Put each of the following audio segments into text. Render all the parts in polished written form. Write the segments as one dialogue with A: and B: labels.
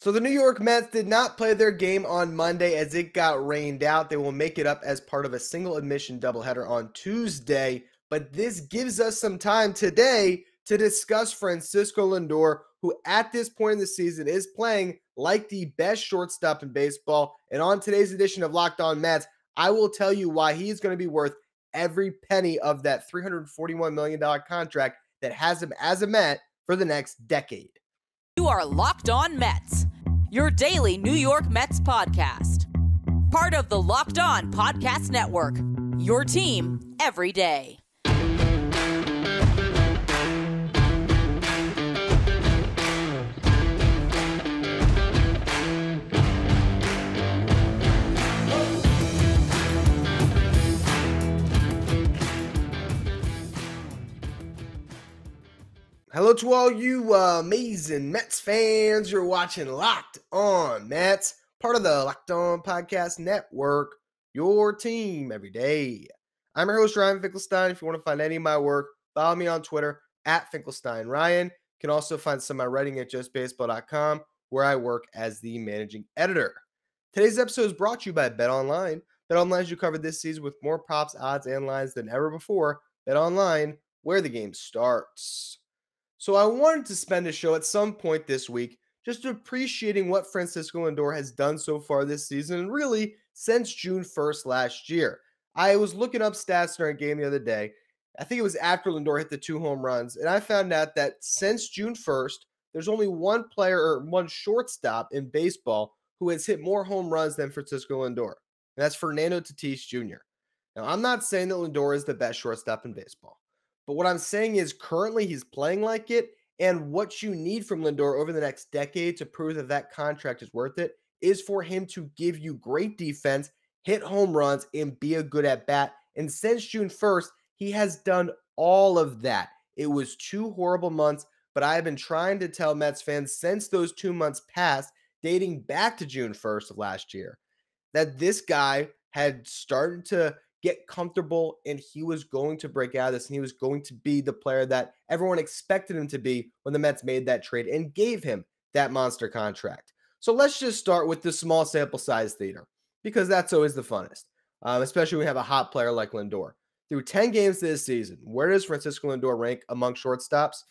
A: So the New York Mets did not play their game on Monday as it got rained out. They will make it up as part of a single admission doubleheader on Tuesday. But this gives us some time today to discuss Francisco Lindor, who at this point in the season is playing like the best shortstop in baseball. And on today's edition of Locked On Mets, I will tell you why he's going to be worth every penny of that $341 million contract that has him as a Met for the next decade.
B: You are Locked On Mets, your daily New York Mets podcast. Part of the Locked On Podcast Network, your team every day.
A: Hello to all you amazing Mets fans. You're watching Locked On Mets, part of the Locked On Podcast Network, your team every day. I'm your host, Ryan Finkelstein. If you want to find any of my work, follow me on Twitter at Finkelstein Ryan. You can also find some of my writing at justbaseball.com, where I work as the managing editor. Today's episode is brought to you by BetOnline. BetOnline has you covered this season with more props, odds, and lines than ever before. BetOnline, where the game starts. So I wanted to spend a show at some point this week just appreciating what Francisco Lindor has done so far this season and really since June 1st last year. I was looking up stats during a game the other day. I think it was after Lindor hit the 2 home runs, and I found out that since June 1st, there's only one player or one shortstop in baseball who has hit more home runs than Francisco Lindor, and that's Fernando Tatis Jr. Now, I'm not saying that Lindor is the best shortstop in baseball. But what I'm saying is currently he's playing like it, and what you need from Lindor over the next decade to prove that that contract is worth it is for him to give you great defense, hit home runs, and be a good at-bat. And since June 1st, he has done all of that. It was 2 horrible months, but I have been trying to tell Mets fans since those 2 months passed, dating back to June 1st of last year, that this guy had started to get comfortable and he was going to break out of this and he was going to be the player that everyone expected him to be when the Mets made that trade and gave him that monster contract. So let's just start with the small sample size theater because that's always the funnest, especially when we have a hot player like Lindor. Through 10 games this season, where does Francisco Lindor rank among shortstops?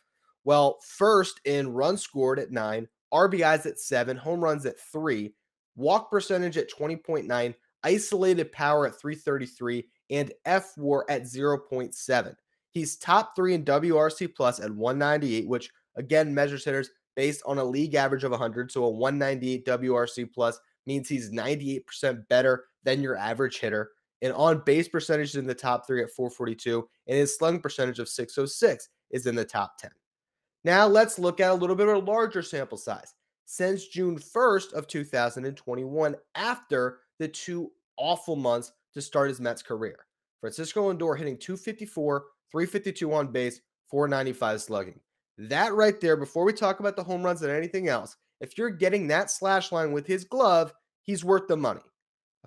A: Well, first in runs scored at 9, RBIs at 7, home runs at 3, walk percentage at 20.9, isolated power at 333, and F-WAR at 0.7. He's top 3 in WRC plus at 198, which again measures hitters based on a league average of 100. So a 198 WRC plus means he's 98% better than your average hitter. And on base percentage is in the top 3 at 442, and his slugging percentage of 606 is in the top 10. Now let's look at a little bit of a larger sample size. Since June 1st of 2021, after the 2 awful months to start his Mets career, Francisco Lindor hitting 254, 352 on base, 495 slugging. That right there, before we talk about the home runs and anything else, if you're getting that slash line with his glove, he's worth the money.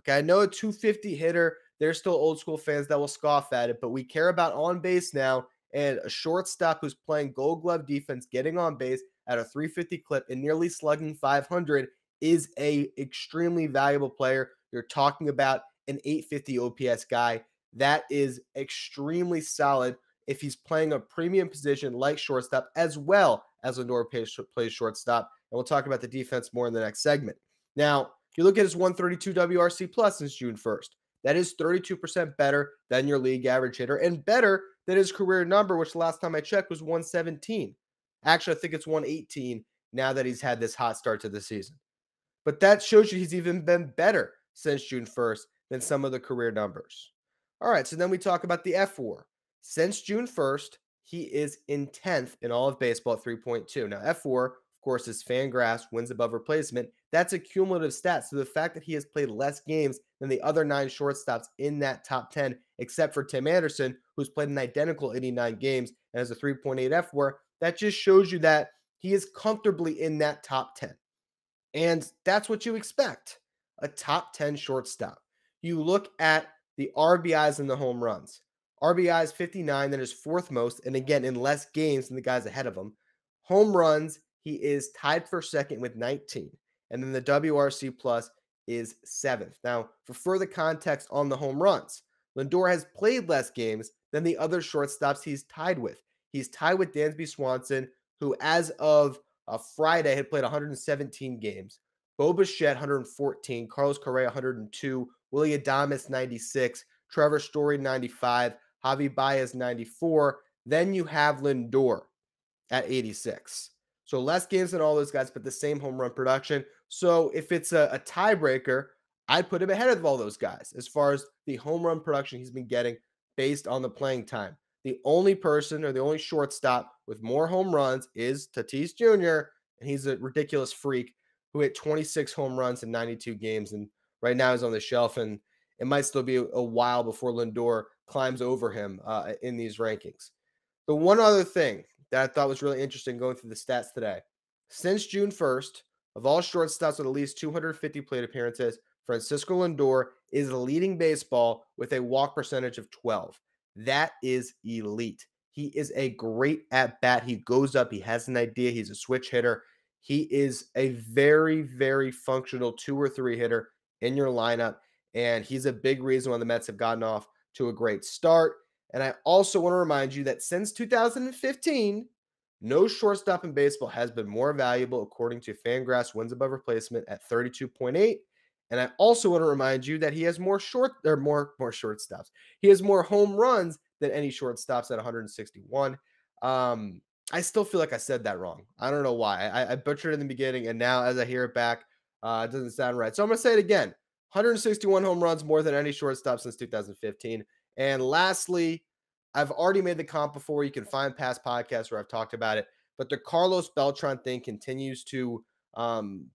A: Okay, I know a 250 hitter, there's still old school fans that will scoff at it, but we care about on base now, and a shortstop who's playing gold glove defense, getting on base at a 350 clip and nearly slugging 500 is a extremely valuable player. You're talking about an 850 OPS guy. That is extremely solid if he's playing a premium position like shortstop, as well as Lindor plays shortstop. And we'll talk about the defense more in the next segment. Now, you look at his 132 WRC plus since June 1st. That is 32% better than your league average hitter and better than his career number, which the last time I checked was 117. Actually, I think it's 118 now that he's had this hot start to the season. But that shows you he's even been better since June 1st than some of the career numbers. All right, so then we talk about the F-WAR. Since June 1st, he is in 10th in all of baseball at 3.2. Now, F-WAR, of course, is Fangraphs wins above replacement. That's a cumulative stat. So the fact that he has played less games than the other 9 shortstops in that top 10, except for Tim Anderson, who's played an identical 89 games and has a 3.8 F-WAR, that just shows you that he is comfortably in that top 10. And that's what you expect, a top 10 shortstop. You look at the RBIs and the home runs. RBIs 59, that is 4th most, and again, in less games than the guys ahead of him. Home runs, he is tied for 2nd with 19. And then the WRC plus is 7th. Now, for further context on the home runs, Lindor has played less games than the other shortstops he's tied with. He's tied with Dansby Swanson, who as of Friday had played 117 games. Bo Bichette, 114. Carlos Correa, 102. Willie Adames, 96. Trevor Story, 95. Javi Baez, 94. Then you have Lindor at 86. So less games than all those guys, but the same home run production. So if it's a tiebreaker, I'd put him ahead of all those guys as far as the home run production he's been getting based on the playing time. The only person or the only shortstop with more home runs is Tatis Jr., and he's a ridiculous freak who hit 26 home runs in 92 games. And right now he's on the shelf, and it might still be a while before Lindor climbs over him in these rankings. The one other thing that I thought was really interesting going through the stats today, since June 1st, of all shortstops with at least 250 plate appearances, Francisco Lindor is leading baseball with a walk percentage of 12. That is elite. He is a great at bat. He goes up. He has an idea. He's a switch hitter. He is a very, very functional 2 or 3 hitter in your lineup. And he's a big reason why the Mets have gotten off to a great start. And I also want to remind you that since 2015, no shortstop in baseball has been more valuable according to Fangraphs wins above replacement at 32.8. And I also want to remind you that he has more shortstops. He has more home runs than any shortstops at 161. I still feel like I said that wrong. I don't know why. I butchered it in the beginning, and now as I hear it back, it doesn't sound right. So I'm going to say it again. 161 home runs, more than any shortstop since 2015. And lastly, I've already made the comp before. You can find past podcasts where I've talked about it. But the Carlos Beltran thing continues to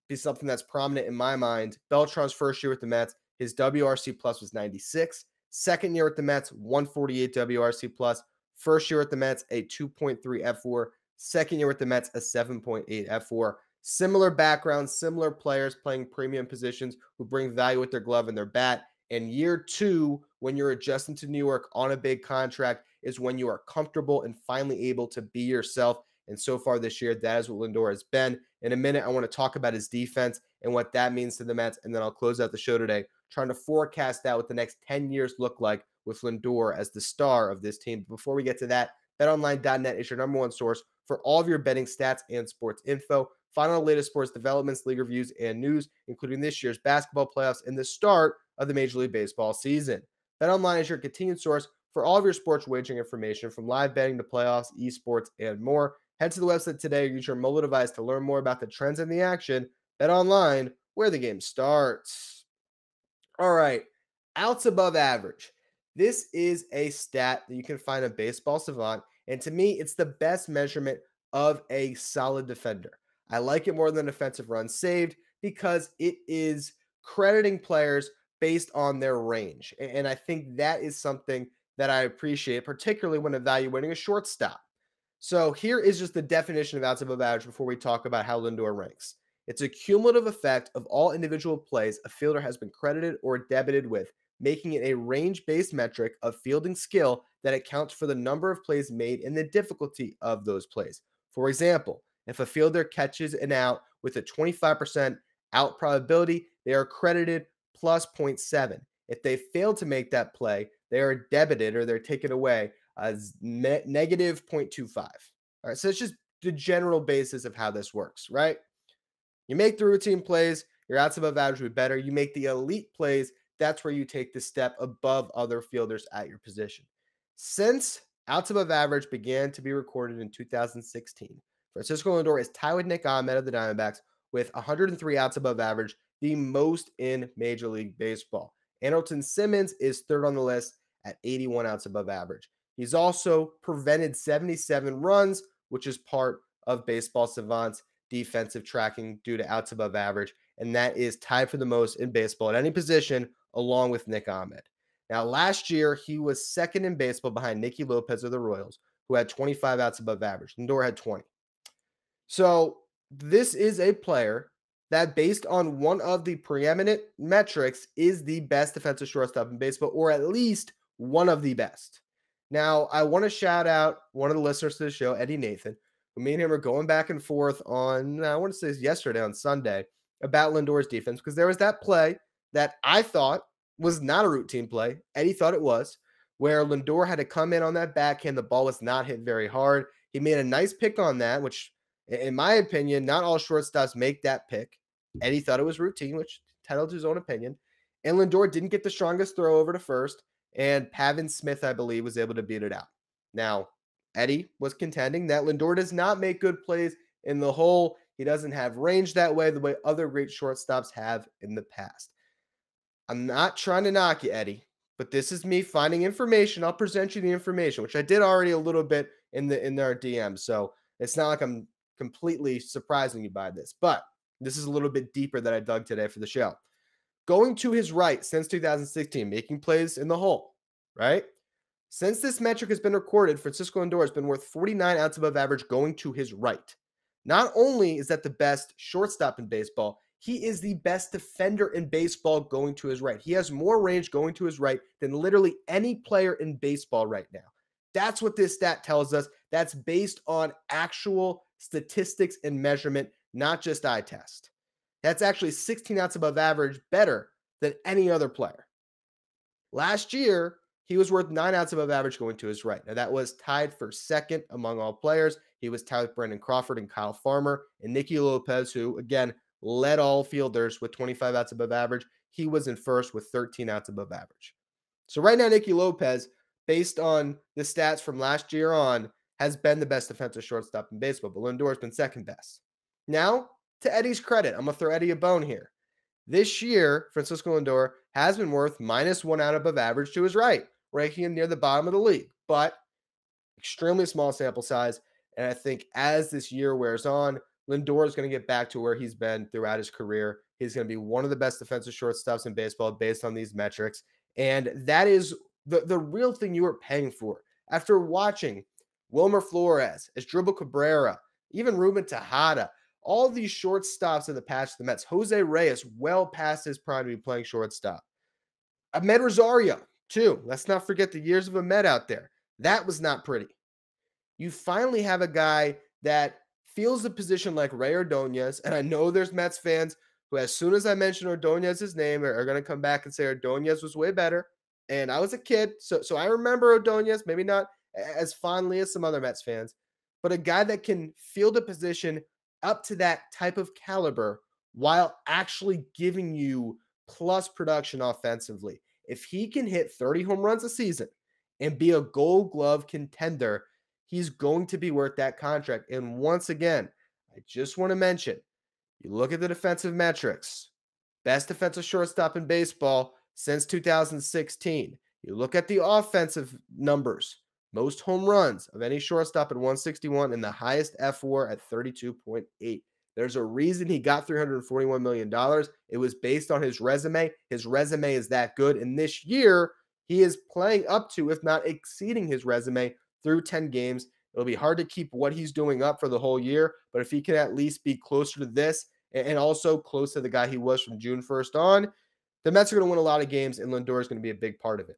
A: be something that's prominent in my mind. Beltran's first year with the Mets, his WRC plus was 96. Second year with the Mets, 148 WRC plus. First year with the Mets, a 2.3 F4. Second year with the Mets, a 7.8 F4. Similar backgrounds, similar players playing premium positions who bring value with their glove and their bat. And year 2, when you're adjusting to New York on a big contract, is when you are comfortable and finally able to be yourself. And so far this year, that is what Lindor has been. In a minute, I want to talk about his defense and what that means to the Mets. And then I'll close out the show today, trying to forecast out what the next 10 years look like with Lindor as the star of this team. Before we get to that, betonline.net is your number one source for all of your betting stats and sports info. Find all the latest sports developments, league reviews, and news, including this year's basketball playoffs and the start of the Major League Baseball season. BetOnline is your continued source for all of your sports wagering information, from live betting to playoffs, esports, and more. Head to the website today or use your mobile device to learn more about the trends in the action. BetOnline, where the game starts. All right, outs above average. This is a stat that you can find on Baseball Savant, and to me, it's the best measurement of a solid defender. I like it more than offensive runs saved because it is crediting players based on their range. And I think that is something that I appreciate, particularly when evaluating a shortstop. So here is just the definition of outs above average before we talk about how Lindor ranks. It's a cumulative effect of all individual plays a fielder has been credited or debited with, making it a range-based metric of fielding skill that accounts for the number of plays made and the difficulty of those plays. For example, if a fielder catches an out with a 25% out probability, they are credited plus 0.7. If they fail to make that play, they are debited or they're taken away as negative 0.25. All right, so it's just the general basis of how this works, right? You make the routine plays, your outs above average will be better. You make the elite plays, that's where you take the step above other fielders at your position. Since outs above average began to be recorded in 2016, Francisco Lindor is tied with Nick Ahmed of the Diamondbacks with 103 outs above average, the most in Major League Baseball. Andrelton Simmons is third on the list at 81 outs above average. He's also prevented 77 runs, which is part of Baseball Savant's defensive tracking due to outs above average, and that is tied for the most in baseball at any position, along with Nick Ahmed. Now, last year, he was second in baseball behind Nicky Lopez of the Royals, who had 25 outs above average. Lindor had 20. So this is a player that, based on one of the preeminent metrics, is the best defensive shortstop in baseball, or at least one of the best. Now, I want to shout out one of the listeners to the show, Eddie Nathan, who me and him are going back and forth on, I want to say yesterday on Sunday, about Lindor's defense because there was that play that I thought was not a routine play. Eddie thought it was, where Lindor had to come in on that backhand. The ball was not hit very hard. He made a nice pick on that, which, in my opinion, not all shortstops make that pick. Eddie thought it was routine, which entitled to his own opinion. And Lindor didn't get the strongest throw over to first, and Pavin Smith, I believe, was able to beat it out. Now, Eddie was contending that Lindor does not make good plays in the hole. He doesn't have range that way, the way other great shortstops have in the past. I'm not trying to knock you, Eddie, but this is me finding information. I'll present you the information, which I did already a little bit in our DM. So it's not like I'm completely surprising you by this, but this is a little bit deeper that I dug today for the show. Going to his right since 2016, making plays in the hole, right? Since this metric has been recorded, Francisco Lindor has been worth 49 outs above average going to his right. Not only is that the best shortstop in baseball, he is the best defender in baseball going to his right. He has more range going to his right than literally any player in baseball right now. That's what this stat tells us. That's based on actual statistics and measurement, not just eye test. That's actually 16 outs above average better than any other player. Last year, he was worth 9 outs above average going to his right. Now, that was tied for second among all players. He was tied with Brandon Crawford and Kyle Farmer and Nicky Lopez, who, again, led all fielders with 25 outs above average. He was in first with 13 outs above average. So right now, Nicky Lopez, based on the stats from last year on, has been the best defensive shortstop in baseball, but Lindor has been second best. Now, to Eddie's credit, I'm going to throw Eddie a bone here. This year, Francisco Lindor has been worth -1 out above average to his right, ranking him near the bottom of the league, but extremely small sample size. And I think as this year wears on, Lindor is going to get back to where he's been throughout his career. He's going to be one of the best defensive shortstops in baseball based on these metrics. And that is the real thing you are paying for. After watching Wilmer Flores, Asdrubal Cabrera, even Ruben Tejada, all these shortstops in the past for the Mets, Jose Reyes, well past his prime to be playing shortstop. Ahmed Rosario, too. Let's not forget the years of Ahmed out there. That was not pretty. You finally have a guy that feels the position like Ray Ordonez, and I know there's Mets fans who, as soon as I mention Ordonez's name, are going to come back and say Ordonez was way better. And I was a kid, so I remember Ordonez, maybe not as fondly as some other Mets fans, but a guy that can field a position up to that type of caliber while actually giving you plus production offensively. If he can hit 30 home runs a season and be a Gold Glove contender, he's going to be worth that contract. And once again, I just want to mention, you look at the defensive metrics, best defensive shortstop in baseball since 2016. You look at the offensive numbers, most home runs of any shortstop at 161 and the highest F4 at 32.8. There's a reason he got $341 million. It was based on his resume. His resume is that good. And this year, he is playing up to, if not exceeding his resume through 10 games. It'll be hard to keep what he's doing up for the whole year. But if he can at least be closer to this and also close to the guy he was from June 1st on, the Mets are going to win a lot of games, and Lindor is going to be a big part of it.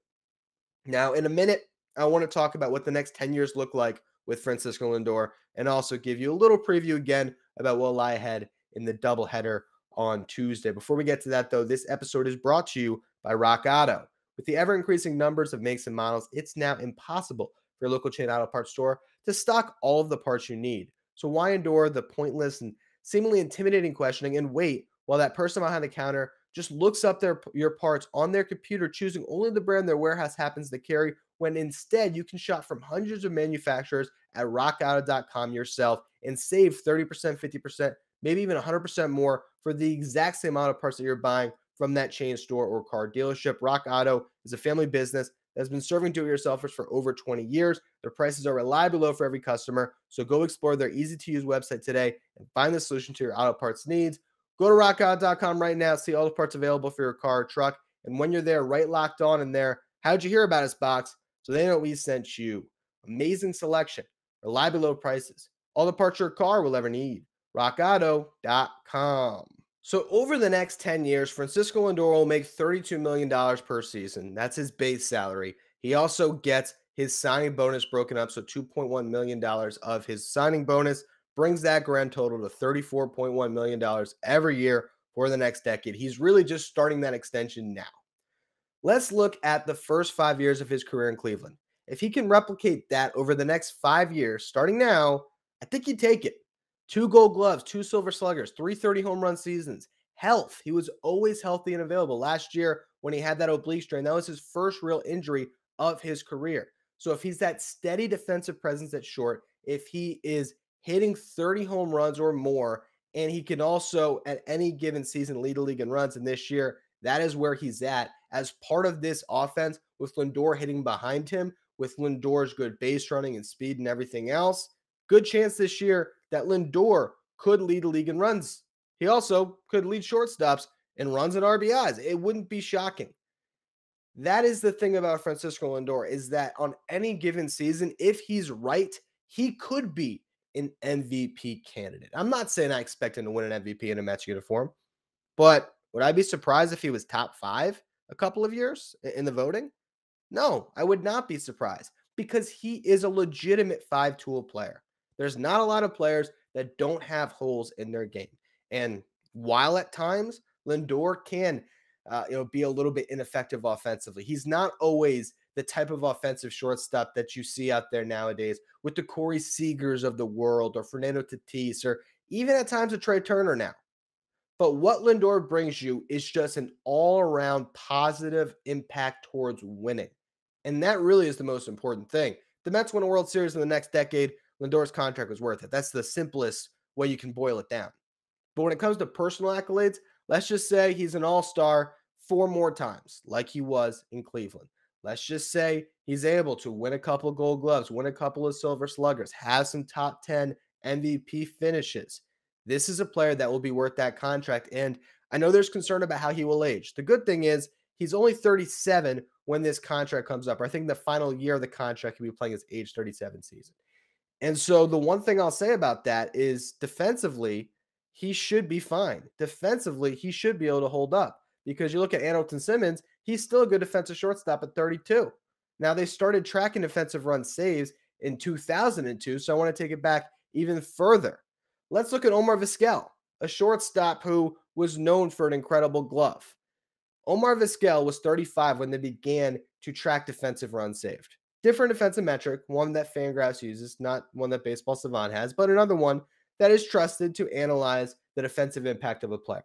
A: Now, in a minute, I want to talk about what the next 10 years look like with Francisco Lindor and also give you a little preview again about what will lie ahead in the doubleheader on Tuesday. Before we get to that, though, this episode is brought to you by Rock Auto. With the ever-increasing numbers of makes and models, it's now impossible for your local chain auto parts store to stock all of the parts you need. So why endure the pointless and seemingly intimidating questioning and wait while that person behind the counter just looks up your parts on their computer, choosing only the brand their warehouse happens to carry, when instead you can shop from hundreds of manufacturers at rockauto.com yourself and save 30%, 50%, maybe even 100% more for the exact same amount of parts that you're buying from that chain store or car dealership. Rock Auto is a family business that has been serving do-it-yourselfers for over 20 years. Their prices are reliably low for every customer, so go explore their easy-to-use website today and find the solution to your auto parts needs. Go to rockauto.com right now, see all the parts available for your car or truck, and when you're there, write Locked On in there. How'd you hear about us box? So they know we sent you. Amazing selection, reliably low prices, all the parts your car will ever need. rockauto.com. So over the next 10 years, Francisco Lindor will make $32 million per season. That's his base salary. He also gets his signing bonus broken up, so $2.1 million of his signing bonus brings that grand total to $34.1 million every year for the next decade. He's really just starting that extension now. Let's look at the first 5 years of his career in Cleveland. If he can replicate that over the next 5 years, starting now, I think he'd take it. 2 gold gloves, 2 silver sluggers, 330 home run seasons. Health. He was always healthy and available. Last year, when he had that oblique strain, that was his first real injury of his career. So if he's that steady defensive presence at short, if he is hitting 30 home runs or more, and he can also at any given season lead the league in runs, and this year, that is where he's at as part of this offense with Lindor hitting behind him, with Lindor's good base running and speed and everything else. Good chance this year that Lindor could lead the league in runs. He also could lead shortstops in runs and RBIs. It wouldn't be shocking. That is the thing about Francisco Lindor, is that on any given season, if he's right, he could be an MVP candidate. I'm not saying I expect him to win an MVP in a Mets uniform, but would I be surprised if he was top 5 a couple of years in the voting? No, I would not be surprised, because he is a legitimate 5-tool player. There's not a lot of players that don't have holes in their game. And while at times Lindor can be a little bit ineffective offensively, he's not always the type of offensive shortstop that you see out there nowadays with the Corey Seagers of the world, or Fernando Tatis, or even at times a Trey Turner now. But what Lindor brings you is just an all-around positive impact towards winning. And that really is the most important thing. The Mets win a World Series in the next decade. Lindor's contract was worth it. That's the simplest way you can boil it down. But when it comes to personal accolades, let's just say he's an all-star 4 more times, like he was in Cleveland. Let's just say he's able to win a couple of gold gloves, win a couple of silver sluggers, have some top 10 MVP finishes. This is a player that will be worth that contract. And I know there's concern about how he will age. The good thing is he's only 37 when this contract comes up. I think the final year of the contract he'll be playing his age 37 season. And so the one thing I'll say about that is defensively, he should be fine. Defensively, he should be able to hold up, because you look at Andrelton Simmons, he's still a good defensive shortstop at 32. Now, they started tracking defensive run saves in 2002, so I want to take it back even further. Let's look at Omar Vasquel, a shortstop who was known for an incredible glove. Omar Vasquel was 35 when they began to track defensive runs saved. Different defensive metric, one that Fangraphs uses, not one that Baseball Savant has, but another one that is trusted to analyze the defensive impact of a player.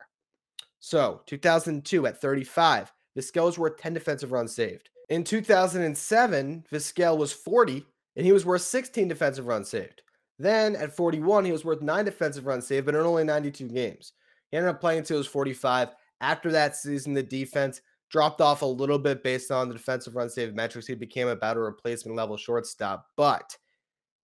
A: So, 2002 at 35, Vasquel was worth 10 defensive runs saved. In 2007, Vasquel was 40, and he was worth 16 defensive runs saved. Then, at 41, he was worth 9 defensive runs saved, but in only 92 games. He ended up playing until he was 45. After that season, the defense dropped off a little bit based on the defensive run saved metrics. He became about a replacement level shortstop, but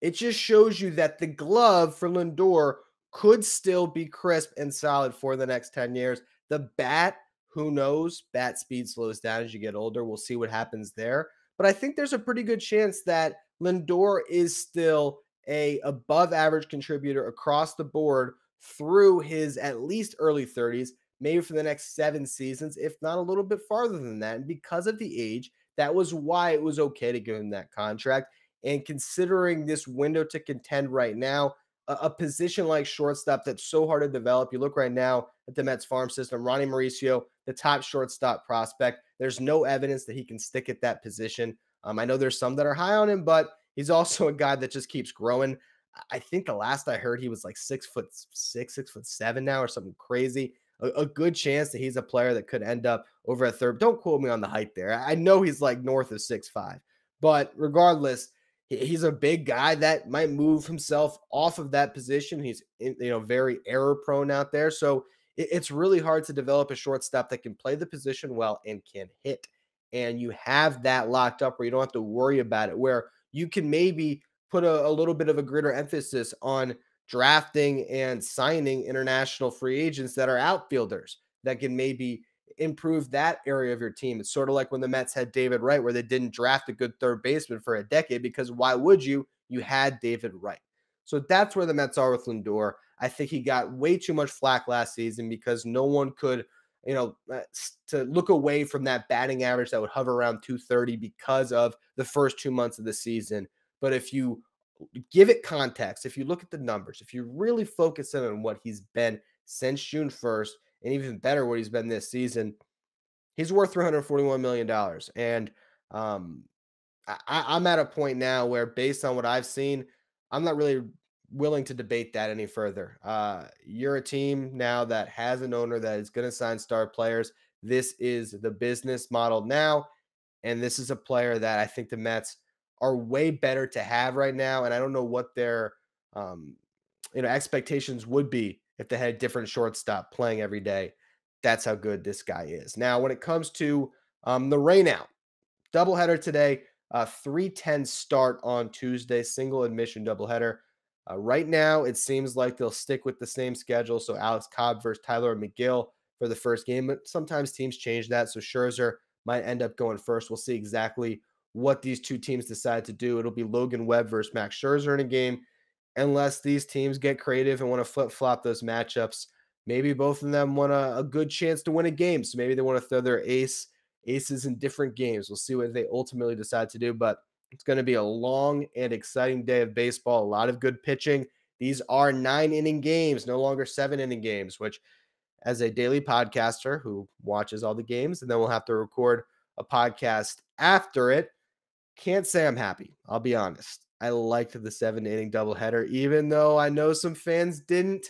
A: it just shows you that the glove for Lindor could still be crisp and solid for the next 10 years. The bat, who knows? Bat speed slows down as you get older. We'll see what happens there. But I think there's a pretty good chance that Lindor is still a above average contributor across the board through his at least early 30s, maybe for the next 7 seasons, if not a little bit farther than that. And because of the age, that was why it was okay to give him that contract. And considering this window to contend right now, a position like shortstop that's so hard to develop. You look right now at the Mets farm system, Ronnie Mauricio, the top shortstop prospect. There's no evidence that he can stick at that position. I know there's some that are high on him, but he's also a guy that just keeps growing. I think the last I heard, he was like 6'6", 6'7" now, or something crazy. A good chance that he's a player that could end up over at third. Don't quote me on the height there. I know he's like north of 6'5", but regardless, he's a big guy that might move himself off of that position. He's very error prone out there. So it's really hard to develop a shortstop that can play the position well and can hit. And you have that locked up where you don't have to worry about it, where you can maybe put a little bit of a greater emphasis on drafting and signing international free agents that are outfielders that can maybe improve that area of your team. It's sort of like when the Mets had David Wright, where they didn't draft a good third baseman for a decade, because why would you? You had David Wright. So that's where the Mets are with Lindor. I think he got way too much flack last season because no one could, to look away from that batting average that would hover around 230 because of the first 2 months of the season. But if you give it context, if you look at the numbers, if you really focus in on what he's been since June 1st, and even better what he's been this season, he's worth $341 million. And um, I'm at a point now where, based on what I've seen, I'm not really willing to debate that any further. You're a team now that has an owner that is going to sign star players. This is the business model now. And this is a player that I think the Mets are way better to have right now. And I don't know what their um, expectations would be if they had a different shortstop playing every day. That's how good this guy is. Now, when it comes to the rainout, doubleheader today, 3:10 start on Tuesday, single admission doubleheader. Right now, it seems like they'll stick with the same schedule. So Alex Cobb versus Tyler McGill for the first game, but sometimes teams change that. So Scherzer might end up going first. We'll see exactly what these two teams decide to do. It'll be Logan Webb versus Max Scherzer in a game, unless these teams get creative and want to flip flop those matchups. Maybe both of them want a good chance to win a game. So maybe they want to throw their aces in different games. We'll see what they ultimately decide to do, but it's going to be a long and exciting day of baseball. A lot of good pitching. These are 9-inning games, no longer 7-inning games, which, as a daily podcaster who watches all the games, and then we'll have to record a podcast after it, can't say I'm happy. I'll be honest. I liked the 7-inning doubleheader, even though I know some fans didn't.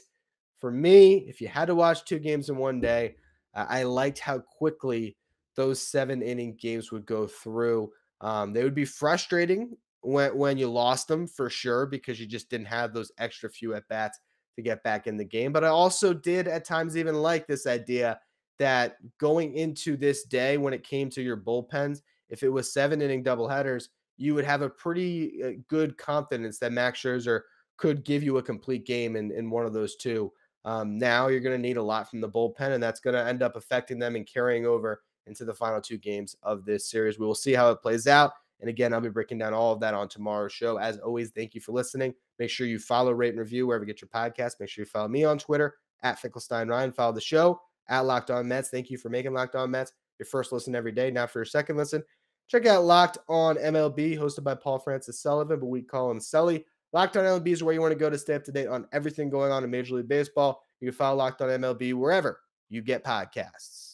A: For me, if you had to watch 2 games in one day, I liked how quickly those 7-inning games would go through. They would be frustrating when you lost them, for sure, because you just didn't have those extra few at bats to get back in the game. But I also did at times even like this idea that going into this day, when it came to your bullpens, if it was 7-inning doubleheaders, you would have a pretty good confidence that Max Scherzer could give you a complete game in one of those two. Now you're going to need a lot from the bullpen, and that's going to end up affecting them and carrying over into the final 2 games of this series. We will see how it plays out. And again, I'll be breaking down all of that on tomorrow's show. As always, thank you for listening. Make sure you follow, rate, and review wherever you get your podcast. Make sure you follow me on Twitter at Finkelstein Ryan. Follow the show at Locked On Mets. Thank you for making Locked On Mets your first listen every day. Now for your second listen, check out Locked On MLB, hosted by Paul Francis Sullivan, but we call him Sully. Locked On MLB is where you want to go to stay up to date on everything going on in Major League Baseball. You can follow Locked On MLB wherever you get podcasts.